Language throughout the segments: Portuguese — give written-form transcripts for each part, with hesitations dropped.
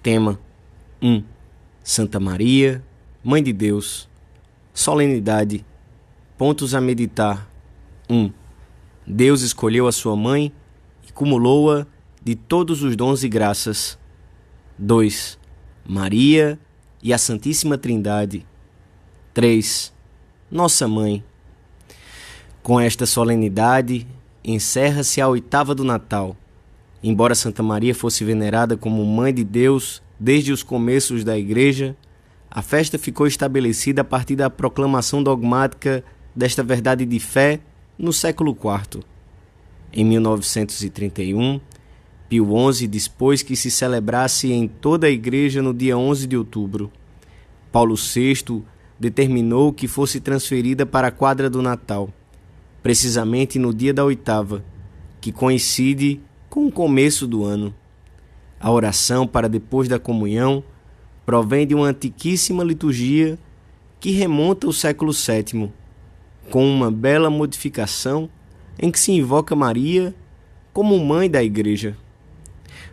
Tema 1. Santa Maria, Mãe de Deus. Solenidade. Pontos a meditar. 1. Deus escolheu a sua mãe e cumulou-a de todos os dons e graças. 2. Maria e a Santíssima Trindade. 3. Nossa Mãe. Com esta solenidade, encerra-se a oitava do Natal. Embora Santa Maria fosse venerada como Mãe de Deus desde os começos da Igreja, a festa ficou estabelecida a partir da proclamação dogmática desta verdade de fé no século IV. Em 1931, Pio XI dispôs que se celebrasse em toda a Igreja no dia 11 de outubro. Paulo VI determinou que fosse transferida para a quadra do Natal, precisamente no dia da oitava, que coincide com o começo do ano. A oração para depois da comunhão provém de uma antiquíssima liturgia que remonta ao século VII, com uma bela modificação em que se invoca Maria como mãe da Igreja.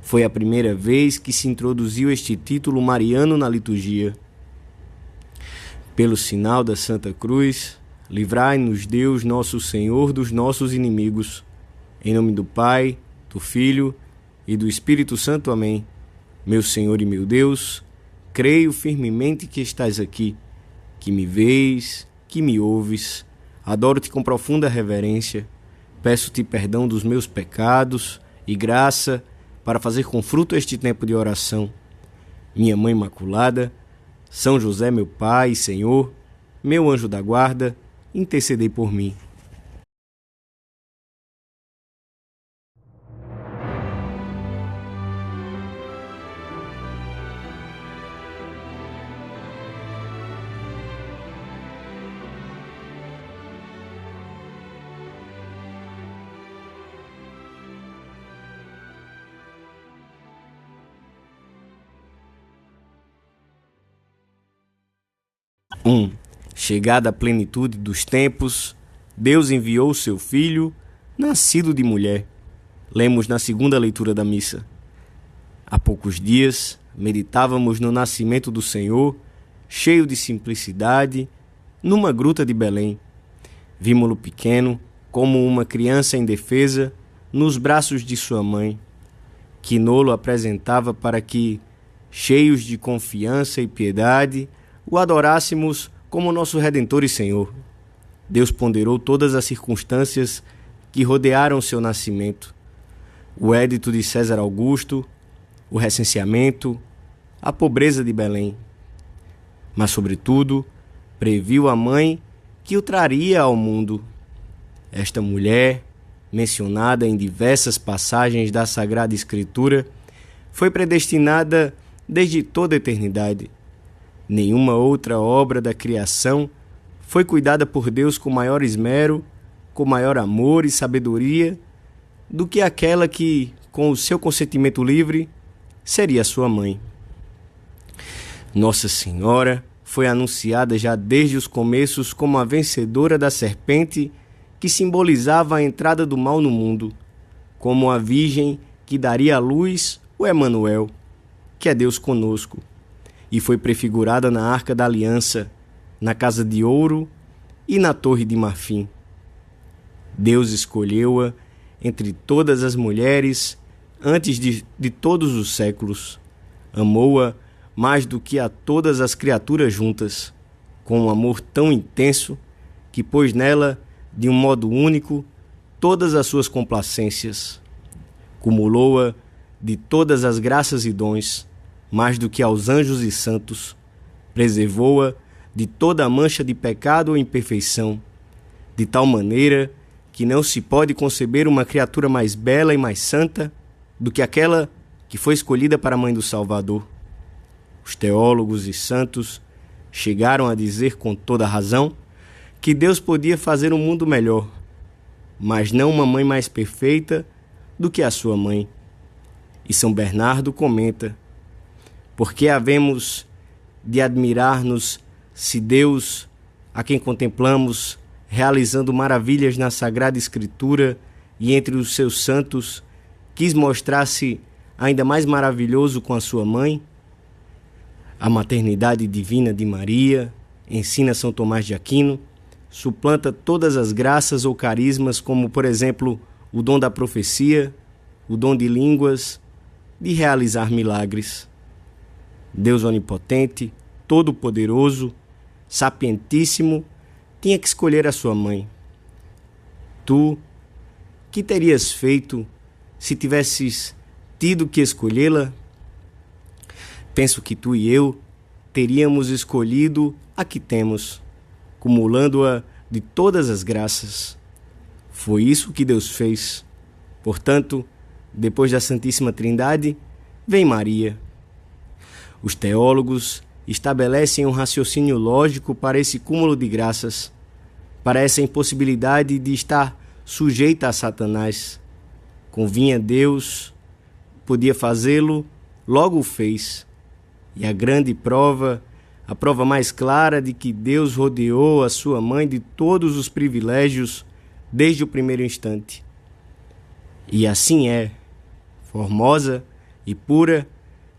Foi a primeira vez que se introduziu este título mariano na liturgia. Pelo sinal da Santa Cruz, livrai-nos Deus nosso Senhor dos nossos inimigos. Em nome do Pai, do Filho e do Espírito Santo. Amém. Meu Senhor e meu Deus, creio firmemente que estás aqui, que me vês, que me ouves. Adoro-te com profunda reverência. Peço-te perdão dos meus pecados e graça para fazer com fruto este tempo de oração. Minha Mãe Imaculada, São José, meu Pai e Senhor, meu anjo da guarda, intercedei por mim. Chegada a plenitude dos tempos, Deus enviou seu Filho, nascido de mulher. Lemos na segunda leitura da missa. Há poucos dias, meditávamos no nascimento do Senhor, cheio de simplicidade, numa gruta de Belém. Vimo-lo pequeno, como uma criança indefesa, nos braços de sua mãe, que nolo apresentava para que, cheios de confiança e piedade, o adorássemos como nosso Redentor e Senhor. Deus ponderou todas as circunstâncias que rodearam seu nascimento: o édito de César Augusto, o recenseamento, a pobreza de Belém. Mas, sobretudo, previu a mãe que o traria ao mundo. Esta mulher, mencionada em diversas passagens da Sagrada Escritura, foi predestinada desde toda a eternidade. Nenhuma outra obra da criação foi cuidada por Deus com maior esmero, com maior amor e sabedoria do que aquela que, com o seu consentimento livre, seria sua mãe. Nossa Senhora foi anunciada já desde os começos como a vencedora da serpente que simbolizava a entrada do mal no mundo, como a Virgem que daria à luz o Emanuel, que é Deus conosco, e foi prefigurada na Arca da Aliança, na Casa de Ouro e na Torre de Marfim. Deus escolheu-a entre todas as mulheres antes de todos os séculos. Amou-a mais do que a todas as criaturas juntas, com um amor tão intenso que pôs nela, de um modo único, todas as suas complacências. Cumulou-a de todas as graças e dons, mais do que aos anjos e santos. Preservou-a de toda a mancha de pecado ou imperfeição, de tal maneira que não se pode conceber uma criatura mais bela e mais santa do que aquela que foi escolhida para a mãe do Salvador. Os teólogos e santos chegaram a dizer com toda razão que Deus podia fazer um mundo melhor, mas não uma mãe mais perfeita do que a sua mãe. E São Bernardo comenta: porque havemos de admirar-nos se Deus, a quem contemplamos, realizando maravilhas na Sagrada Escritura e entre os seus santos, quis mostrar-se ainda mais maravilhoso com a sua mãe, A maternidade divina de Maria, ensina São Tomás de Aquino, suplanta todas as graças ou carismas, como, por exemplo, o dom da profecia, o dom de línguas, de realizar milagres. Deus onipotente, todo-poderoso, sapientíssimo, tinha que escolher a sua mãe. Tu, que terias feito se tivesses tido que escolhê-la? Penso que tu e eu teríamos escolhido a que temos, cumulando-a de todas as graças. Foi isso que Deus fez. Portanto, depois da Santíssima Trindade, vem Maria. Os teólogos estabelecem um raciocínio lógico para esse cúmulo de graças, para essa impossibilidade de estar sujeita a Satanás. Convinha Deus, podia fazê-lo, logo o fez. E a grande prova, a prova mais clara de que Deus rodeou a sua mãe de todos os privilégios desde o primeiro instante. E assim é, formosa e pura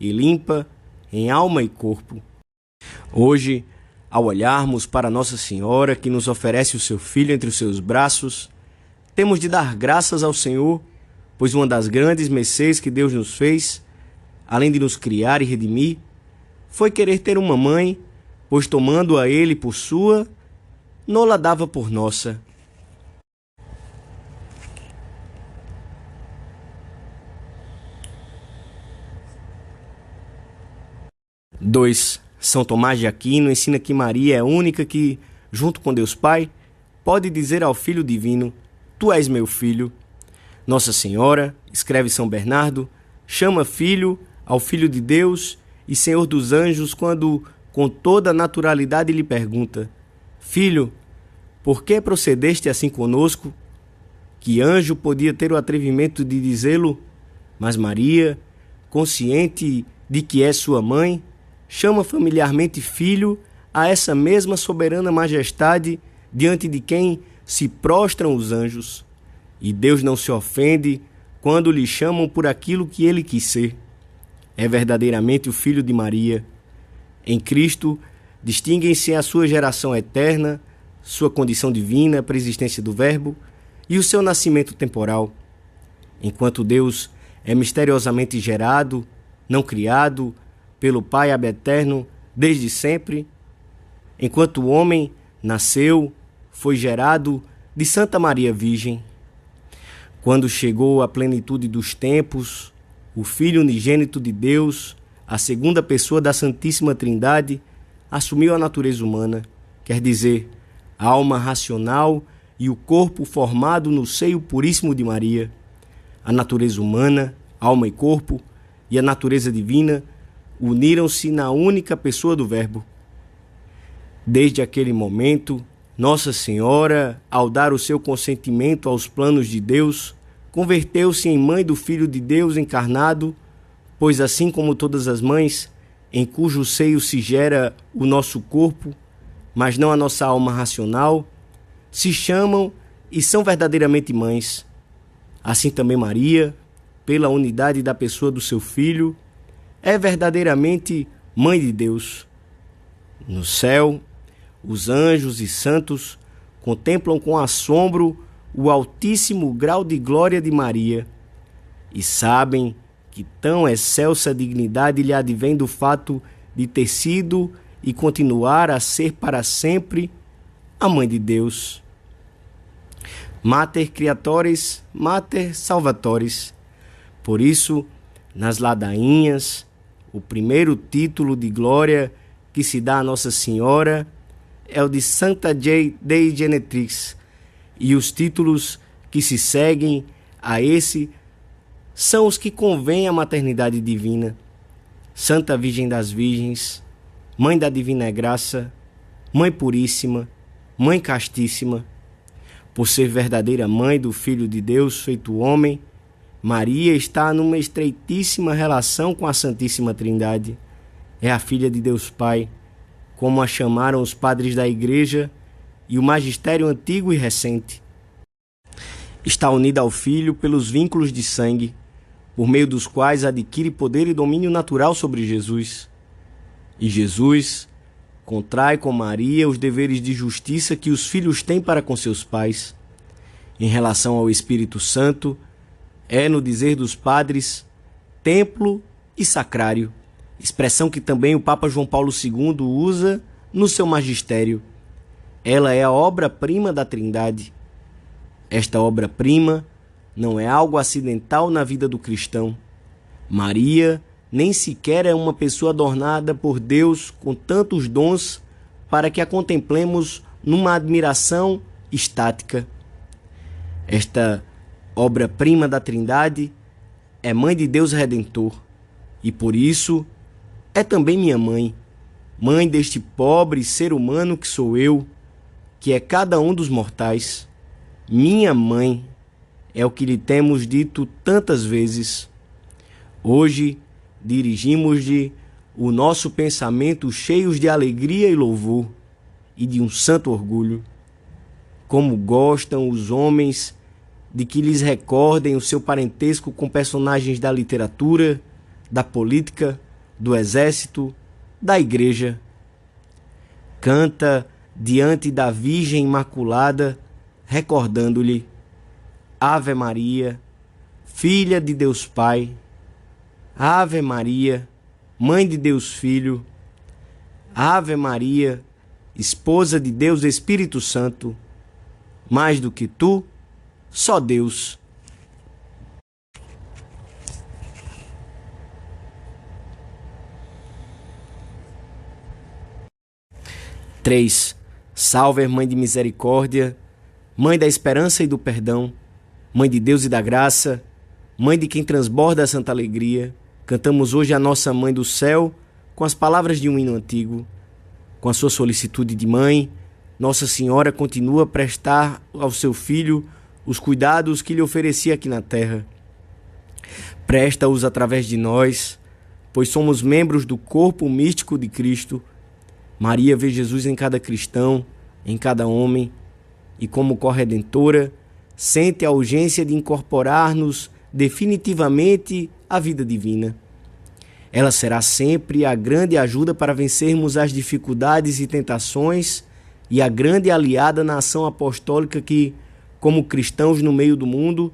e limpa em alma e corpo. Hoje, ao olharmos para Nossa Senhora, que nos oferece o seu Filho entre os seus braços, temos de dar graças ao Senhor, pois uma das grandes mercês que Deus nos fez, além de nos criar e redimir, foi querer ter uma mãe, pois tomando a Ele por sua, não-la dava por nossa. Dois, São Tomás de Aquino ensina que Maria é a única que, junto com Deus Pai, pode dizer ao Filho Divino: Tu és meu filho. Nossa Senhora, escreve São Bernardo, chama filho ao Filho de Deus e Senhor dos anjos quando, com toda a naturalidade, lhe pergunta: Filho, por que procedeste assim conosco? Que anjo podia ter o atrevimento de dizê-lo? Mas Maria, consciente de que é sua mãe, chama familiarmente filho a essa mesma soberana majestade diante de quem se prostram os anjos. E Deus não se ofende quando lhe chamam por aquilo que ele quis ser. É verdadeiramente o Filho de Maria. Em Cristo, distinguem-se a sua geração eterna, sua condição divina, a preexistência do Verbo, e o seu nascimento temporal. Enquanto Deus é misteriosamente gerado, não criado, pelo Pai Ab Eterno desde sempre, enquanto o homem nasceu, foi gerado de Santa Maria Virgem. Quando chegou a plenitude dos tempos, o Filho unigênito de Deus, a segunda pessoa da Santíssima Trindade, assumiu a natureza humana, quer dizer, a alma racional e o corpo formado no seio puríssimo de Maria. A natureza humana, alma e corpo, e a natureza divina uniram-se na única pessoa do Verbo. Desde aquele momento, Nossa Senhora, ao dar o seu consentimento aos planos de Deus, converteu-se em mãe do Filho de Deus encarnado, pois assim como todas as mães, em cujo seio se gera o nosso corpo, mas não a nossa alma racional, se chamam e são verdadeiramente mães. Assim também Maria, pela unidade da pessoa do seu Filho, é verdadeiramente Mãe de Deus. No céu, os anjos e santos contemplam com assombro o altíssimo grau de glória de Maria e sabem que tão excelsa dignidade lhe advém do fato de ter sido e continuar a ser para sempre a Mãe de Deus. Mater Creatoris, Mater Salvatoris. Por isso, nas ladainhas, o primeiro título de glória que se dá a Nossa Senhora é o de Sancta Dei Genetrix, e os títulos que se seguem a esse são os que convêm à maternidade divina: Santa Virgem das Virgens, Mãe da Divina Graça, Mãe Puríssima, Mãe Castíssima. Por ser verdadeira mãe do Filho de Deus feito homem, Maria está numa estreitíssima relação com a Santíssima Trindade. É a filha de Deus Pai, como a chamaram os padres da Igreja e o magistério antigo e recente. Está unida ao Filho pelos vínculos de sangue, por meio dos quais adquire poder e domínio natural sobre Jesus. E Jesus contrai com Maria os deveres de justiça que os filhos têm para com seus pais. Em relação ao Espírito Santo, é, no dizer dos padres, templo e sacrário, expressão que também o Papa João Paulo II usa no seu magistério. Ela é a obra-prima da Trindade. Esta obra-prima não é algo acidental na vida do cristão. Maria nem sequer é uma pessoa adornada por Deus com tantos dons para que a contemplemos numa admiração estática. Esta obra-prima da Trindade é Mãe de Deus Redentor e, por isso, é também minha mãe, mãe deste pobre ser humano que sou eu, que é cada um dos mortais. Minha mãe é o que lhe temos dito tantas vezes. Hoje, dirigimos-lhe o nosso pensamento cheios de alegria e louvor e de um santo orgulho. Como gostam os homens de que lhes recordem o seu parentesco com personagens da literatura, da política, do exército, da igreja. Canta diante da Virgem Imaculada, recordando-lhe: Ave Maria, filha de Deus Pai, Ave Maria, mãe de Deus Filho, Ave Maria, esposa de Deus Espírito Santo, mais do que tu, só Deus. Três. Salve, Mãe de Misericórdia, Mãe da Esperança e do Perdão, Mãe de Deus e da Graça, Mãe de quem transborda a santa alegria. Cantamos hoje a nossa Mãe do Céu com as palavras de um hino antigo. Com a sua solicitude de mãe, Nossa Senhora continua a prestar ao seu filho os cuidados que lhe oferecia aqui na terra. Presta-os através de nós, pois somos membros do corpo místico de Cristo. Maria vê Jesus em cada cristão, em cada homem, e como corredentora, sente a urgência de incorporar-nos definitivamente à vida divina. Ela será sempre a grande ajuda para vencermos as dificuldades e tentações e a grande aliada na ação apostólica que, como cristãos no meio do mundo,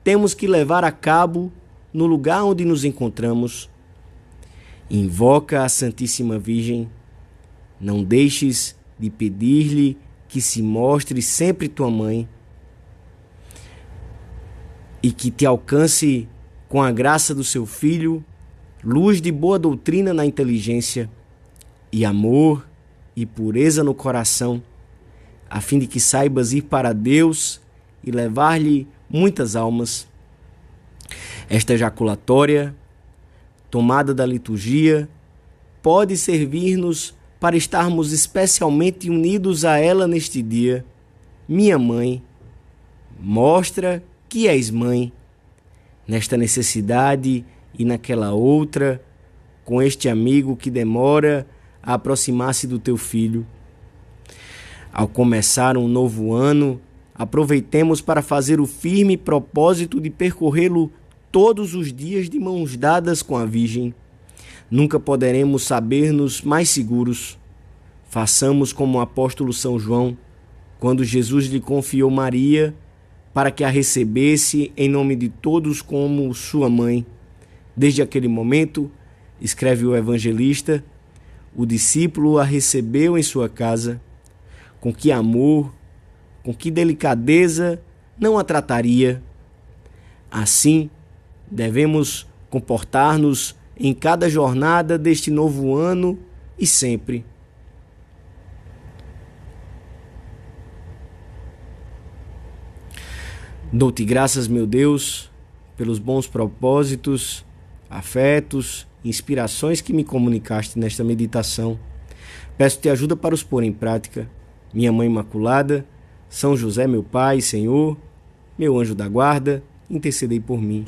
temos que levar a cabo no lugar onde nos encontramos. Invoca a Santíssima Virgem. Não deixes de pedir-lhe que se mostre sempre tua mãe e que te alcance com a graça do seu Filho, luz de boa doutrina na inteligência e amor e pureza no coração, a fim de que saibas ir para Deus e levar-lhe muitas almas. Esta ejaculatória, tomada da liturgia, pode servir-nos para estarmos especialmente unidos a ela neste dia. Minha mãe, mostra que és mãe, nesta necessidade e naquela outra, com este amigo que demora a aproximar-se do teu filho. Ao começar um novo ano, aproveitemos para fazer o firme propósito de percorrê-lo todos os dias de mãos dadas com a Virgem. Nunca poderemos saber-nos mais seguros. Façamos como o apóstolo São João, quando Jesus lhe confiou Maria, para que a recebesse em nome de todos como sua mãe. Desde aquele momento, escreve o evangelista, o discípulo a recebeu em sua casa. Com que amor, com que delicadeza não a trataria. Assim, devemos comportar-nos em cada jornada deste novo ano e sempre. Dou-te graças, meu Deus, pelos bons propósitos, afetos, inspirações que me comunicaste nesta meditação. Peço-te ajuda para os pôr em prática. Minha Mãe Imaculada, São José, meu Pai, Senhor, meu anjo da guarda, intercedei por mim.